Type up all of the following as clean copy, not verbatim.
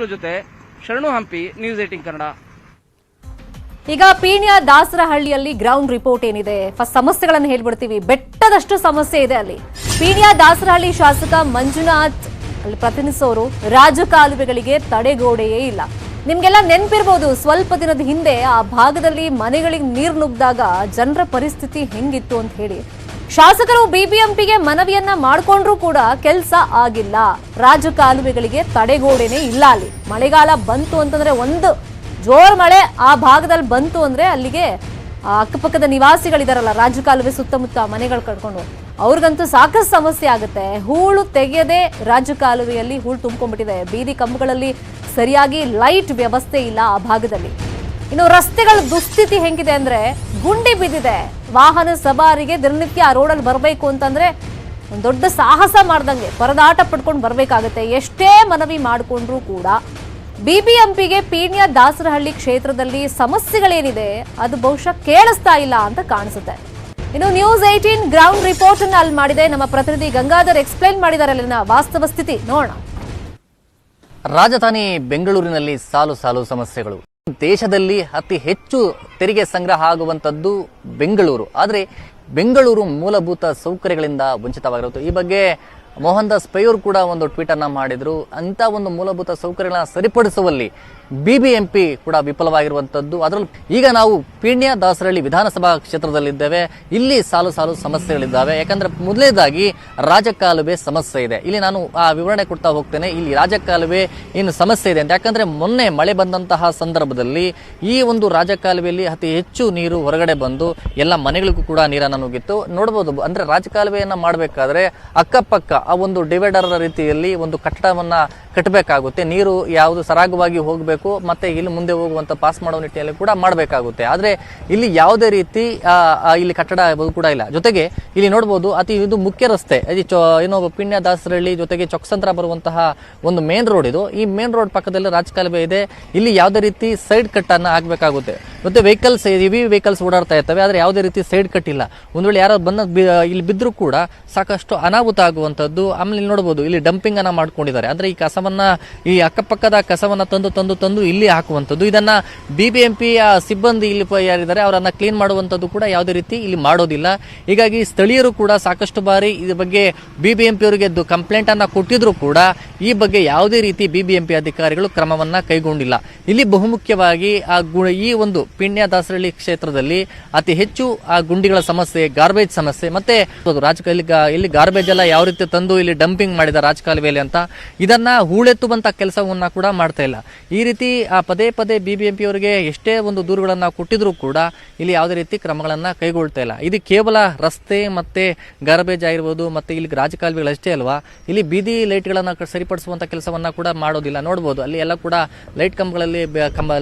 ಜೊತೆ ಶರಣು ಹಂಪಿ, ನ್ಯೂಸ್ 18 ಕನ್ನಡ. ಈಗ ಪೀಣ್ಯ ದಾಸರಹಳ್ಳಿಯಲ್ಲಿ ಗ್ರೌಂಡ್ ರಿಪೋರ್ಟ್ ಏನಿದೆ, ಫಸ್ಟ್ ಸಮಸ್ಯೆಗಳನ್ನು ಹೇಳ್ಬಿಡ್ತೀವಿ. ಬೆಟ್ಟದಷ್ಟು ಸಮಸ್ಯೆ ಇದೆ ಅಲ್ಲಿ. ಪೀಣ್ಯ ದಾಸರಹಳ್ಳಿ ಶಾಸಕ ಮಂಜುನಾಥ್ ಅಲ್ಲಿ ಪ್ರತಿನಿಧಿಸೋರು ರಾಜಕಾಲುವೆಗಳಿಗೆ ತಡೆಗೋಡೆಯೇ ಇಲ್ಲ. ನಿಮ್ಗೆಲ್ಲ ನೆನಪಿರ್ಬೋದು, ಸ್ವಲ್ಪ ದಿನದ ಹಿಂದೆ ಆ ಭಾಗದಲ್ಲಿ ಮನೆಗಳಿಗೆ ನೀರು ನುಗ್ಗಿದಾಗ ಜನರ ಪರಿಸ್ಥಿತಿ ಹೆಂಗಿತ್ತು ಅಂತ ಹೇಳಿ. ಶಾಸಕರು ಬಿಬಿಎಂಪಿಗೆ ಮನವಿಯನ್ನ ಮಾಡಿಕೊಂಡ್ರೂ ಕೂಡ ಕೆಲಸ ಆಗಿಲ್ಲ. ರಾಜಕಾಲುವೆಗಳಿಗೆ ತಡೆಗೋಡೆನೇ ಇಲ್ಲ ಅಲ್ಲಿ. ಮಳೆಗಾಲ ಬಂತು ಅಂತಂದ್ರೆ, ಒಂದು ಜೋರ್ ಮಳೆ ಆ ಭಾಗದಲ್ಲಿ ಬಂತು ಅಂದ್ರೆ ಅಲ್ಲಿಗೆ ಅಕ್ಕಪಕ್ಕದ ನಿವಾಸಿಗಳಿದಾರಲ್ಲ, ರಾಜಕಾಲುವೆ ಸುತ್ತಮುತ್ತ ಮನೆಗಳು ಕಟ್ಕೊಂಡು, ಅವ್ರಿಗಂತೂ ಸಾಕಷ್ಟು ಸಮಸ್ಯೆ ಆಗುತ್ತೆ. ಹೂಳು ತೆಗೆಯದೆ ರಾಜಕಾಲುವೆಯಲ್ಲಿ ಹೂಳು ತುಂಬಿಕೊಂಡ್ಬಿಟ್ಟಿದೆ. ಬೀದಿ ಕಂಬಗಳಲ್ಲಿ ಸರಿಯಾಗಿ ಲೈಟ್ ವ್ಯವಸ್ಥೆ ಇಲ್ಲ ಆ ಭಾಗದಲ್ಲಿ. ಇನ್ನು ರಸ್ತೆಗಳ ದುಸ್ಥಿತಿ ಹೆಂಗಿದೆ ಅಂದ್ರೆ, ಗುಂಡಿ ಬಿದ್ದಿದೆ. ವಾಹನ ಸವಾರಿಗೆ ದಿನನಿತ್ಯ ಆ ರೋಡಲ್ಲಿ ಬರಬೇಕು ಅಂತಂದ್ರೆ ಒಂದು ದೊಡ್ಡ ಸಾಹಸ ಮಾಡ್ದಂಗೆ ಪರದಾಟ ಪಡ್ಕೊಂಡು ಬರ್ಬೇಕಾಗತ್ತೆ. ಎಷ್ಟೇ ಮನವಿ ಮಾಡಿಕೊಂಡ್ರೂ ಕೂಡ ಬಿಬಿಎಂಪಿಗೆ ಪೀಣ್ಯ ದಾಸರಹಳ್ಳಿ ಕ್ಷೇತ್ರದಲ್ಲಿ ಸಮಸ್ಯೆಗಳೇನಿದೆ ಅದು ಬಹುಶಃ ಕೇಳಿಸ್ತಾ ಇಲ್ಲ ಅಂತ ಕಾಣಿಸುತ್ತೆ. ಇನ್ನು ನ್ಯೂಸ್ 18 ಗ್ರೌಂಡ್ ರಿಪೋರ್ಟ್ ಅನ್ನು ಅಲ್ಲಿ ಮಾಡಿದೆ ನಮ್ಮ ಪ್ರತಿನಿಧಿ ಗಂಗಾಧರ್. ಎಕ್ಸ್ಪ್ಲೈನ್ ಮಾಡಿದ್ದಾರೆ ಅಲ್ಲಿನ ವಾಸ್ತವ ಸ್ಥಿತಿ ನೋಡೋಣ. ರಾಜಧಾನಿ ಬೆಂಗಳೂರಿನಲ್ಲಿ ಸಾಲು ಸಾಲು ಸಮಸ್ಯೆಗಳು. ದೇಶದಲ್ಲಿ ಅತಿ ಹೆಚ್ಚು ತೆರಿಗೆ ಸಂಗ್ರಹ ಆಗುವಂತದ್ದು ಬೆಂಗಳೂರು. ಆದರೆ ಬೆಂಗಳೂರು ಮೂಲಭೂತ ಸೌಕರ್ಯಗಳಿಂದ ವಂಚಿತವಾಗಿರುತ್ತೆ. ಈ ಬಗ್ಗೆ ಮೋಹನ್ ದಾಸ್ ಪೈಯೂರ್ ಕೂಡ ಒಂದು ಟ್ವೀಟ್ ಅನ್ನ ಮಾಡಿದ್ರು. ಅಂತ ಒಂದು ಮೂಲಭೂತ ಸೌಕರ್ಯಗಳನ್ನ ಸರಿಪಡಿಸುವಲ್ಲಿ ಬಿಬಿಎಂಪಿ ಕೂಡ ವಿಫಲವಾಗಿರುವಂತದ್ದು. ಅದರಲ್ಲೂ ಈಗ ನಾವು ಪೀಣ್ಯ ದಾಸರಹಳ್ಳಿ ವಿಧಾನಸಭಾ ಕ್ಷೇತ್ರದಲ್ಲಿದ್ದೇವೆ. ಇಲ್ಲಿ ಸಾಲು ಸಾಲು ಸಮಸ್ಯೆಗಳಿದ್ದಾವೆ. ಯಾಕಂದ್ರೆ ಮೊದಲನೇದಾಗಿ ರಾಜಕಾಲುವೆ ಸಮಸ್ಯೆ ಇದೆ. ಇಲ್ಲಿ ನಾನು ಆ ವಿವರಣೆ ಕೊಡ್ತಾ ಹೋಗ್ತೇನೆ. ಇಲ್ಲಿ ರಾಜಕಾಲುವೆ ಏನು ಸಮಸ್ಯೆ ಇದೆ ಅಂತ. ಯಾಕಂದ್ರೆ ಮೊನ್ನೆ ಮಳೆ ಬಂದಂತಹ ಸಂದರ್ಭದಲ್ಲಿ ಈ ಒಂದು ರಾಜಕಾಲುವೆಯಲ್ಲಿ ಅತಿ ಹೆಚ್ಚು ನೀರು ಹೊರಗಡೆ ಬಂದು ಎಲ್ಲ ಮನೆಗಳಿಗೂ ಕೂಡ ನೀರನ್ನು ನುಗ್ಗಿತ್ತು. ನೋಡಬಹುದು, ಅಂದ್ರೆ ರಾಜಕಾಲುವೆಯನ್ನ ಮಾಡಬೇಕಾದ್ರೆ ಅಕ್ಕಪಕ್ಕ ಆ ಒಂದು ಡಿವೈಡರ್ ರೀತಿಯಲ್ಲಿ ಒಂದು ಕಟ್ಟಡವನ್ನ ಕಟ್ಟಬೇಕಾಗುತ್ತೆ. ನೀರು ಯಾವುದು ಸರಾಗವಾಗಿ ಹೋಗಬೇಕು, ಮತ್ತೆ ಇಲ್ಲಿ ಮುಂದೆ ಹೋಗುವಂತ ಪಾಸ್ ಮಾಡುವ ನಿಟ್ಟಿನಲ್ಲಿ ಕೂಡ ಮಾಡಬೇಕಾಗುತ್ತೆ. ಆದ್ರೆ ಇಲ್ಲಿ ಯಾವುದೇ ರೀತಿ ಇಲ್ಲಿ ಕಟ್ಟಡ ಕೂಡ ಇಲ್ಲ. ಜೊತೆಗೆ ಇಲ್ಲಿ ನೋಡಬಹುದು, ಇದು ಮುಖ್ಯ ರಸ್ತೆ, ಏನೋ ಪೀಣ್ಯ ದಾಸರಹಳ್ಳಿ ಜೊತೆಗೆ ಚೊಕ್ಸಂತ್ರ ಬರುವಂತಹ ಒಂದು ಮೇನ್ ರೋಡ್ ಇದು. ಈ ಮೇನ್ ರೋಡ್ ಪಕ್ಕದಲ್ಲಿ ರಾಜಕಾಲುವೆ ಇದೆ. ಇಲ್ಲಿ ಯಾವುದೇ ರೀತಿ ಸೈಡ್ ಕಟ್ ಅನ್ನ ಹಾಕಬೇಕಾಗುತ್ತೆ. ಮತ್ತೆ ವೆಹಿಕಲ್ಸ್, ಹೆವಿ ವೆಹಿಕಲ್ಸ್ ಓಡಾಡ್ತಾ ಇರ್ತವೆ, ಆದ್ರೆ ಯಾವುದೇ ರೀತಿ ಸೈಡ್ ಕಟ್ ಇಲ್ಲ. ಒಂದು ವೇಳೆ ಯಾರು ಇಲ್ಲಿ ಬಿದ್ದರೂ ಕೂಡ ಸಾಕಷ್ಟು ಅನಾಹುತ ಆಗುವಂತದ್ದು. ಆಮೇಲೆ ಇಲ್ಲಿ ನೋಡಬಹುದು, ಇಲ್ಲಿ ಡಂಪಿಂಗ್ ಅನ್ನ ಮಾಡ್ಕೊಂಡಿದ್ದಾರೆ. ಅಂದ್ರೆ ಈ ಕಸವನ್ನ, ಈ ಅಕ್ಕಪಕ್ಕದ ಕಸವನ್ನ ತಂದು ಇಲ್ಲಿ ಹಾಕುವಂಥದ್ದು. ಇದನ್ನ ಬಿಬಿಎಂಪಿ ಸಿಬ್ಬಂದಿ ಇಲ್ಲಿ ಯಾರಿದ್ದಾರೆ ಅವರನ್ನ ಕ್ಲೀನ್ ಮಾಡುವಂಥದ್ದು ಕೂಡ ಯಾವುದೇ ರೀತಿ ಇಲ್ಲಿ ಮಾಡೋದಿಲ್ಲ. ಹೀಗಾಗಿ ಸ್ಥಳೀಯರು ಕೂಡ ಸಾಕಷ್ಟು ಬಾರಿ ಇದ್ರ ಬಗ್ಗೆ ಬಿಬಿಎಂಪಿ ಅವರಿಗೆ ಕಂಪ್ಲೇಂಟ್ ಅನ್ನ ಕೊಟ್ಟಿದ್ರು ಕೂಡ ಈ ಬಗ್ಗೆ ಯಾವುದೇ ರೀತಿ ಬಿಬಿಎಂಪಿ ಅಧಿಕಾರಿಗಳು ಕ್ರಮವನ್ನ ಕೈಗೊಂಡಿಲ್ಲ. ಇಲ್ಲಿ ಬಹುಮುಖ್ಯವಾಗಿ ಈ ಒಂದು ಪೀಣ್ಯ ದಾಸರಹಳ್ಳಿ ಕ್ಷೇತ್ರದಲ್ಲಿ ಅತಿ ಹೆಚ್ಚು ಆ ಗುಂಡಿಗಳ ಸಮಸ್ಯೆ, ಗಾರ್ಬೇಜ್ ಸಮಸ್ಯೆ, ಮತ್ತೆ ಇಲ್ಲಿ ಗಾರ್ಬೇಜ್ ಎಲ್ಲ ಯಾವ ರೀತಿ ತಂದು ಇಲ್ಲಿ ಡಂಪಿಂಗ್ ಮಾಡಿದ ರಾಜಕಾಲುವೆಯಲ್ಲಿ ಅಂತ, ಇದನ್ನ ಹೂಳೆತ್ತುವಂತ ಕೆಲಸವನ್ನ ಕೂಡ ಮಾಡ್ತಾ ಇಲ್ಲ. ಈ ರೀತಿ ಪದೇ ಪದೇ ಬಿಬಿಎಂಪಿ ಅವರಿಗೆ ಎಷ್ಟೇ ಒಂದು ದೂರುಗಳನ್ನ ಕೊಟ್ಟಿದ್ರು ಕೂಡ ಇಲ್ಲಿ ಯಾವುದೇ ರೀತಿ ಕ್ರಮಗಳನ್ನ ಕೈಗೊಳ್ತಾ ಇಲ್ಲ. ಇದು ಕೇವಲ ರಸ್ತೆ ಮತ್ತೆ ಗಾರ್ಬೇಜ್ ಆಗಿರ್ಬೋದು, ಮತ್ತೆ ಇಲ್ಲಿ ರಾಜಕಾಲುವೆಗಳು ಅಷ್ಟೇ ಅಲ್ವಾ, ಇಲ್ಲಿ ಬೀದಿ ಲೈಟ್ಗಳನ್ನ ಸರಿಪಡಿಸುವಂತ ಕೆಲಸವನ್ನ ಕೂಡ ಮಾಡೋದಿಲ್ಲ. ನೋಡಬಹುದು, ಅಲ್ಲಿ ಎಲ್ಲ ಕೂಡ ಲೈಟ್ ಕಂಬಗಳಲ್ಲಿ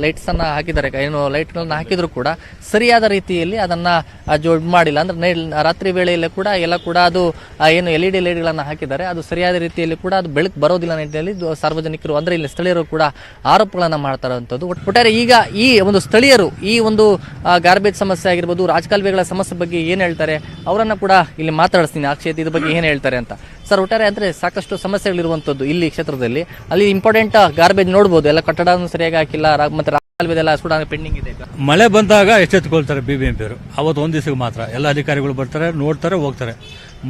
ಲೈಟ್ಸ್ ಅನ್ನ ಹಾಕಿದ್ದಾರೆ. ಏನು ಲೈಟ್ಗಳನ್ನ ಹಾಕಿದ್ರು ಕೂಡ ಸರಿಯಾದ ರೀತಿಯಲ್ಲಿ ಅದನ್ನ ಮಾಡಿಲ್ಲ. ಅಂದ್ರೆ ರಾತ್ರಿ ವೇಳೆಯಲ್ಲಿ ಕೂಡ ಎಲ್ಲ ಕೂಡ ಅದು ಏನು LED ಲೈಟ್ಗಳನ್ನ ಹಾಕಿದ್ದಾರೆ, ಅದು ಸರಿಯಾದ ರೀತಿಯಲ್ಲಿ ಕೂಡ ಅದು ಬೆಳಕು ಬರೋದಿಲ್ಲ ನಿಟ್ಟಿನಲ್ಲಿ ಸಾರ್ವಜನಿಕರು, ಅಂದ್ರೆ ಇಲ್ಲಿ ಸ್ಥಳೀಯರು ಕೂಡ ಆರೋಪಗಳನ್ನ ಮಾಡ್ತಾರಂಥದ್ದು. ಒಟ್ಟಾರೆ ಈಗ ಈ ಒಂದು ಸ್ಥಳೀಯರು ಈ ಒಂದು ಗಾರ್ಬೇಜ್ ಸಮಸ್ಯೆ ಆಗಿರ್ಬೋದು, ರಾಜಕಾಲುವೆಗಳ ಸಮಸ್ಯೆ ಬಗ್ಗೆ ಏನ್ ಹೇಳ್ತಾರೆ ಅವರನ್ನ ಕೂಡ ಇಲ್ಲಿ ಮಾತಾಡಿಸ್ತೀನಿ. ಆ ಕ್ಷೇತ್ರ ಇದ್ರ ಬಗ್ಗೆ ಏನ್ ಹೇಳ್ತಾರೆ ಅಂತ. ಸರ್, ಒಟ್ಟಾರೆ ಅಂದ್ರೆ ಸಾಕಷ್ಟು ಸಮಸ್ಯೆಗಳಿರುವಂತದ್ದು ಇಲ್ಲಿ ಕ್ಷೇತ್ರದಲ್ಲಿ. ಅಲ್ಲಿ ಇಂಪಾರ್ಟೆಂಟ್ ಗಾರ್ಬೇಜ್ ನೋಡಬಹುದು, ಎಲ್ಲ ಕಟ್ಟಡ ಸರಿಯಾಗಿ ಹಾಕಿಲ್ಲ, ಮತ್ತೆ ರಾಜಕಾಲುವೆದೆಲ್ಲ ಕೂಡ ಪೆಂಡಿಂಗ್ ಇದೆ. ಮಳೆ ಬಂದಾಗ ಎಚ್ಚೆತ್ತುಕೊಳ್ತಾರೆ ಬಿಬಿಎಂಪಿ ಅವರು. ಅವತ್ತು ಒಂದ್ ದಿವಸಕ್ಕೆ ಮಾತ್ರ ಎಲ್ಲ ಅಧಿಕಾರಿಗಳು ಬರ್ತಾರೆ, ನೋಡ್ತಾರೆ, ಹೋಗ್ತಾರೆ.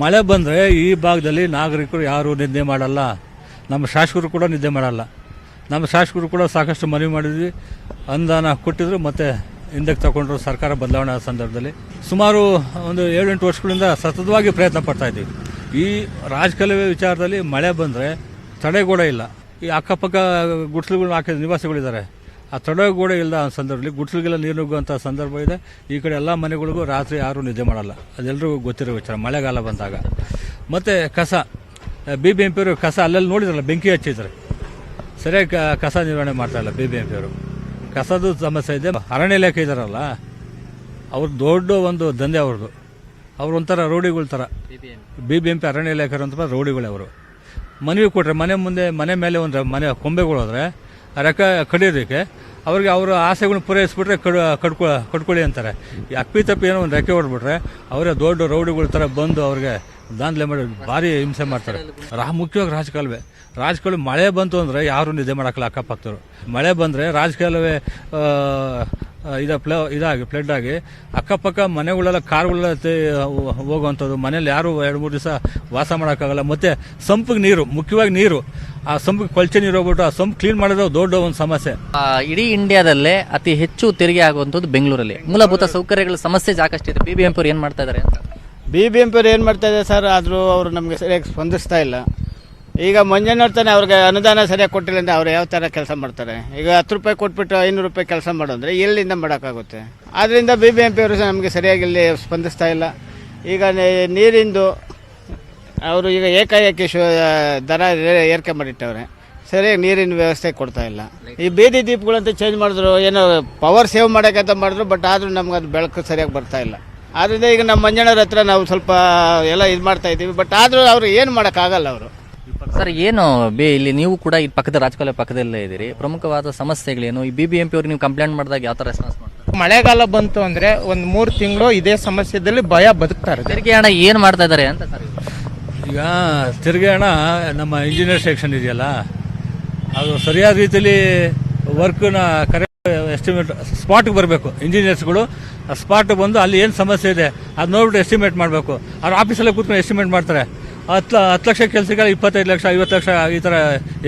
ಮಳೆ ಬಂದ್ರೆ ಈ ಭಾಗದಲ್ಲಿ ನಾಗರಿಕರು ಯಾರು ನಿದ್ದೆ ಮಾಡಲ್ಲ. ನಮ್ಮ ಶಾಸಕರು ಕೂಡ ನಿದ್ದೆ ಮಾಡಲ್ಲ. ನಮ್ಮ ಶಾಸಕರು ಕೂಡ ಸಾಕಷ್ಟು ಮನವಿ ಮಾಡಿದ್ವಿ, ಅನುದಾನ ಕೊಟ್ಟಿದ್ರು, ಮತ್ತೆ ಹಿಂದಕ್ಕೆ ತಗೊಂಡ್ರು ಸರ್ಕಾರ ಬದಲಾವಣೆ ಆದ ಸಂದರ್ಭದಲ್ಲಿ. ಸುಮಾರು ಒಂದು 7-8 ವರ್ಷಗಳಿಂದ ಸತತವಾಗಿ ಪ್ರಯತ್ನ ಪಡ್ತಾ ಇದ್ದೀವಿ. ಈ ರಾಜಕಾಲುವೆ ವಿಚಾರದಲ್ಲಿ ಮಳೆ ಬಂದರೆ ತಡೆಗೋಡೆ ಇಲ್ಲ. ಈ ಅಕ್ಕಪಕ್ಕ ಗುಡ್ಸಲುಗಳನ್ನ ಹಾಕಿದ ನಿವಾಸಿಗಳಿದ್ದಾರೆ, ಆ ತಡೆಗೋಡೆ ಇಲ್ಲದ ಸಂದರ್ಭದಲ್ಲಿ ಗುಡ್ಸಲಿಗೆಲ್ಲ ನೀರು ನುಗ್ಗುವಂಥ ಸಂದರ್ಭ ಇದೆ. ಈ ಕಡೆ ಎಲ್ಲ ಮನೆಗಳಿಗೂ ರಾತ್ರಿ ಯಾರೂ ನಿದ್ದೆ ಮಾಡಲ್ಲ, ಅದೆಲ್ಲರಿಗೂ ಗೊತ್ತಿರೋ ವಿಚಾರ ಮಳೆಗಾಲ ಬಂದಾಗ. ಮತ್ತು ಕಸ, ಬಿಬಿಎಂಪಿ ಅವರು ಕಸ ಅಲ್ಲೆಲ್ಲಿ ನೋಡಿದ್ರಲ್ಲ, ಬೆಂಕಿ ಹಚ್ಚಿದ್ದಾರೆ, ಸರಿಯಾಗಿ ಕಸ ನಿರ್ವಹಣೆ ಮಾಡ್ತಾ ಇಲ್ಲ ಬಿಬಿಎಂಪಿ ಅವರು. ಕಸದ ಸಮಸ್ಯೆ ಇದೆ. ಅರಣ್ಯ ಇಲಾಖೆ ಇದಾರಲ್ಲ, ಅವ್ರ ದೊಡ್ಡ ಒಂದು ದಂಧೆ ಅವ್ರದ್ದು. ಅವ್ರು ಒಂಥರ ರೌಡಿಗಳ ಥರ. ಬಿಬಿಎಂಪಿ ಅರಣ್ಯ ಇಲಾಖೆ ಅಂತ ರೌಡಿಗಳೇ ಅವರು. ಮನವಿ ಕೊಟ್ಟರೆ ಮನೆ ಮೇಲೆ ಒಂದು ಮನೆ ಕೊಂಬೆಗಳು ಹೋದರೆ ರೆಕ್ಕ ಕಡಿಯೋದಕ್ಕೆ ಅವ್ರಿಗೆ ಅವರ ಆಸೆಗಳನ್ನ ಪೂರೈಸ್ಬಿಟ್ರೆ ಕಡ್ಕೊಳ್ಳಿ ಅಂತಾರೆ. ಈ ಅಪ್ಪಿ ತಪ್ಪಿ ಏನೋ ಒಂದು ರೆಕ್ಕೆ ಹೊಡ್ಬಿಟ್ರೆ ಅವರೇ ದೊಡ್ಡ ರೌಡಿಗಳ ಥರ ಬಂದು ಅವ್ರಿಗೆ ದಾಂಧಲೆ ಮಾಡಿ ಭಾರಿ ಹಿಂಸೆ ಮಾಡ್ತಾರೆ. ಮುಖ್ಯವಾಗಿ ರಾಜಕಾಲುವೆ ಮಳೆ ಬಂತು ಅಂದರೆ ಯಾರು ನಿದ್ದೆ ಮಾಡೋಕ್ಕಲ್ಲ. ಅಕ್ಕಪಕ್ಕದವರು ಮಳೆ ಬಂದರೆ ರಾಜಕಾಲುವೆ ಫ್ಲಡ್ ಆಗಿ ಅಕ್ಕಪಕ್ಕ ಮನೆಗಳೆಲ್ಲ ಕಾರ್ಗಳೆಲ್ಲ ಹೋಗುವಂಥದ್ದು. ಮನೇಲಿ ಯಾರು 2-3 ದಿವಸ ವಾಸ ಮಾಡೋಕ್ಕಾಗಲ್ಲ. ಮತ್ತು ಸಂಪಿಗೆ ನೀರು, ಮುಖ್ಯವಾಗಿ ನೀರು, ಆ ಸಂಪಿಗೆ ಕೊಳಚೆ ನೀರು ಹೋಗ್ಬಿಟ್ಟು ಆ ಸಂಪು ಕ್ಲೀನ್ ಮಾಡೋದು ದೊಡ್ಡ ಒಂದು ಸಮಸ್ಯೆ. ಇಡೀ ಇಂಡಿಯಾದಲ್ಲೇ ಅತಿ ಹೆಚ್ಚು ತೆರಿಗೆ ಆಗುವಂಥದ್ದು ಬೆಂಗಳೂರಲ್ಲಿ. ಮೂಲಭೂತ ಸೌಕರ್ಯಗಳ ಸಮಸ್ಯೆ ಸಾಕಷ್ಟಿದೆ. BBMP ಅವ್ರು ಏನು ಮಾಡ್ತಾ ಇದ್ದಾರೆ ಅಂತ? BBMP ಅವ್ರು ಏನು ಮಾಡ್ತಾ ಇದ್ದಾರೆ ಸರ್, ಆದರೂ ಅವರು ನಮಗೆ ಸರಿಯಾಗಿ ಸ್ಪಂದಿಸ್ತಾ ಇಲ್ಲ. ಈಗ ಮಂಜಣ್ಣವ್ರು ತಾನೆ ಅವ್ರಿಗೆ ಅನುದಾನ ಸರಿಯಾಗಿ ಕೊಟ್ಟಿಲ್ಲ ಅಂದರೆ ಅವ್ರು ಯಾವ ಥರ ಕೆಲಸ ಮಾಡ್ತಾರೆ? ಈಗ 10 ರೂಪಾಯಿ ಕೊಟ್ಬಿಟ್ಟು 500 ರೂಪಾಯಿ ಕೆಲಸ ಮಾಡೋದ್ರೆ ಎಲ್ಲಿಂದ ಮಾಡೋಕ್ಕಾಗುತ್ತೆ? ಆದ್ದರಿಂದ BBMP ಅವರು ನಮಗೆ ಸರಿಯಾಗಿ ಇಲ್ಲಿ ಸ್ಪಂದಿಸ್ತಾ ಇಲ್ಲ. ಈಗ ನೀರಿಂದು ಅವರು ಈಗ ಏಕಾಏಕಿ ದರ ಏರಿಕೆ ಮಾಡಿಟ್ಟವ್ರೆ, ಸರಿಯಾಗಿ ನೀರಿನ ವ್ಯವಸ್ಥೆ ಕೊಡ್ತಾ ಇಲ್ಲ. ಈ ಬೀದಿ ದೀಪಗಳಂತ ಚೇಂಜ್ ಮಾಡಿದ್ರು, ಏನೋ ಪವರ್ ಸೇವ್ ಮಾಡೋಕ್ಕಂತ ಮಾಡಿದ್ರು, ಬಟ್ ಆದರೂ ನಮ್ಗೆ ಅದು ಬೆಳಕು ಸರಿಯಾಗಿ ಬರ್ತಾ ಇಲ್ಲ. ಆದ್ದರಿಂದ ಈಗ ನಮ್ಮ ಮಂಜಣ್ಣವ್ರ ಹತ್ರ ನಾವು ಸ್ವಲ್ಪ ಎಲ್ಲ ಇದು ಮಾಡ್ತಾ ಇದ್ದೀವಿ, ಬಟ್ ಆದರೂ ಅವರು ಏನು ಮಾಡೋಕ್ಕಾಗಲ್ಲ. ಅವರು ಸರ್ ಏನು ಇಲ್ಲಿ ನೀವು ಕೂಡ ಈ ಪಕ್ಕದ ರಾಜಕಾಲುವೆ ಪಕ್ಕದಲ್ಲೇ ಇದ್ದೀರಿ, ಪ್ರಮುಖವಾದ ಸಮಸ್ಯೆಗಳೇನು? ಈ BBMP ಅವ್ರಿಗೆ ನೀವು ಕಂಪ್ಲೇಂಟ್ ಮಾಡಿದಾಗ ಯಾವ ಥರ ರೆಸ್ಪಾನ್ಸ್ ಮಾಡ್ತಾರೆ? ಮಳೆಗಾಲ ಬಂತು ಅಂದರೆ ಒಂದು 3 ತಿಂಗಳು ಇದೇ ಸಮಸ್ಯೆದಲ್ಲಿ ಭಯ ಬದುಕ್ತಾರೆ. ತೆರಿಗೆ ಹಣ ಏನು ಮಾಡ್ತಾ ಇದ್ದಾರೆ ಅಂತ ಸರ್? ಈಗ ತೆರಿಗೆ ಹಣ ನಮ್ಮ ಇಂಜಿನಿಯರ್ ಸೆಕ್ಷನ್ ಇದೆಯಲ್ಲ, ಅದು ಸರಿಯಾದ ರೀತಿಯಲ್ಲಿ ವರ್ಕ್ನ ಕರೆಕ್ಟ್ ಎಸ್ಟಿಮೇಟ್ ಸ್ಪಾಟ್ಗೆ ಬರಬೇಕು. ಇಂಜಿನಿಯರ್ಸ್ಗಳು ಸ್ಪಾಟ್ ಬಂದು ಅಲ್ಲಿ ಏನು ಸಮಸ್ಯೆ ಇದೆ ಅದು ನೋಡ್ಬಿಟ್ಟು ಎಸ್ಟಿಮೇಟ್ ಮಾಡಬೇಕು. ಅವ್ರು ಆಫೀಸಲ್ಲೇ ಕೂತ್ಕೊಂಡು ಎಸ್ಟಿಮೇಟ್ ಮಾಡ್ತಾರೆ. 10 ಲಕ್ಷ ಕೆಲಸಕ್ಕೆ 25 ಲಕ್ಷ 50 ಲಕ್ಷ ಈ ಥರ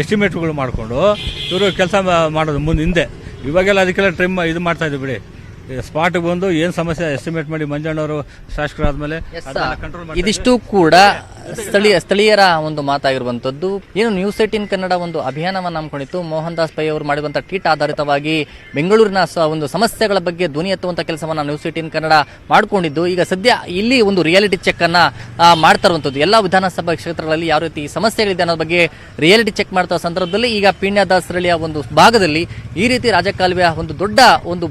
ಎಸ್ಟಿಮೇಟ್ಗಳು ಮಾಡಿಕೊಂಡು ಇವರು ಕೆಲಸ ಮಾಡೋದು ಹಿಂದೆ. ಇವಾಗೆಲ್ಲ ಅದಕ್ಕೆಲ್ಲ ಇದು ಮಾಡ್ತಾ ಇದ್ದೀವಿ ಬಿಡಿ. ಸ್ಪಾಟ್ಗೆ ಬಂದು ಏನು ಸಮಸ್ಯೆ ಎಸ್ಟಿಮೇಟ್ ಮಾಡಿ ಮಂಜಣ್ಣವರು ಶಾಸಕರಾದ್ಮೇಲೆ ಇದಿಷ್ಟು ಕೂಡ ಸ್ಥಳೀಯರ ಒಂದು ಮಾತಾಗಿರುವಂತದ್ದು. ಏನು ನ್ಯೂಸ್ 18 ಕನ್ನಡ ಒಂದು ಅಭಿಯಾನವನ್ನು ಹಮ್ಮಿಕೊಂಡಿತ್ತು. ಮೋಹನ್ ದಾಸ್ ಪೈ ಅವರು ಮಾಡಿರುವಂತಹ ಟ್ವೀಟ್ ಆಧಾರಿತವಾಗಿ ಬೆಂಗಳೂರಿನ ಒಂದು ಸಮಸ್ಯೆಗಳ ಬಗ್ಗೆ ಧ್ವನಿ ಎತ್ತುವಂತ ಕೆಲಸವನ್ನ ನ್ಯೂಸ್ 18 ಕನ್ನಡ ಮಾಡಿಕೊಂಡಿದ್ದು. ಈಗ ಸದ್ಯ ಇಲ್ಲಿ ಒಂದು ರಿಯಾಲಿಟಿ ಚೆಕ್ ಅನ್ನ ಮಾಡ್ತಾ ಇರುವಂತದ್ದು. ಎಲ್ಲಾ ವಿಧಾನಸಭಾ ಕ್ಷೇತ್ರಗಳಲ್ಲಿ ಯಾವ ರೀತಿ ಸಮಸ್ಯೆಗಳಿದೆ ಅನ್ನೋ ಬಗ್ಗೆ ರಿಯಾಲಿಟಿ ಚೆಕ್ ಮಾಡ್ತಾ ಸಂದರ್ಭದಲ್ಲಿ ಈಗ ಪೀಣ್ಯ ದಾಸರಳ್ಳಿಯ ಒಂದು ಭಾಗದಲ್ಲಿ ಈ ರೀತಿ ರಾಜಕಾಲುವೆಯ ಒಂದು ದೊಡ್ಡ ಒಂದು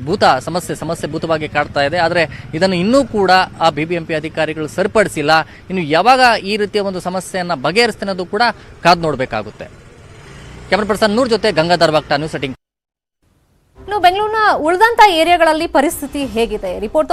ಸಮಸ್ಯೆ ಭೂತವಾಗಿ ಕಾಡ್ತಾ ಇದೆ. ಆದರೆ ಇದನ್ನು ಇನ್ನೂ ಕೂಡ ಆ BBMP ಅಧಿಕಾರಿಗಳು ಸರಿಪಡಿಸಿಲ್ಲ. ಇನ್ನು ಯಾವಾಗ ಈ ರೀತಿಯ ಒಂದು ಸಮಸ್ಯೆಯನ್ನ ಬಗೆಹರಿಸ್ತಾನೆ ಅನ್ನೋದು ಕೂಡ ಕಾದು ನೋಡಬೇಕಾಗುತ್ತೆ. ಕ್ಯಾಮರಾ ಪರ್ಸನ್ ನೂರ್ ಜೊತೆ ಗಂಗಾಧರ್ ಬಾಗ್ಟಾ, ನ್ಯೂಸ್ 18. ಬೆಂಗಳೂರಿನ ಉಳಿದಂತ ಏರಿಯಾಗಳಲ್ಲಿ ಪರಿಸ್ಥಿತಿ ಹೇಗಿದೆ? ರಿಪೋರ್ಟ್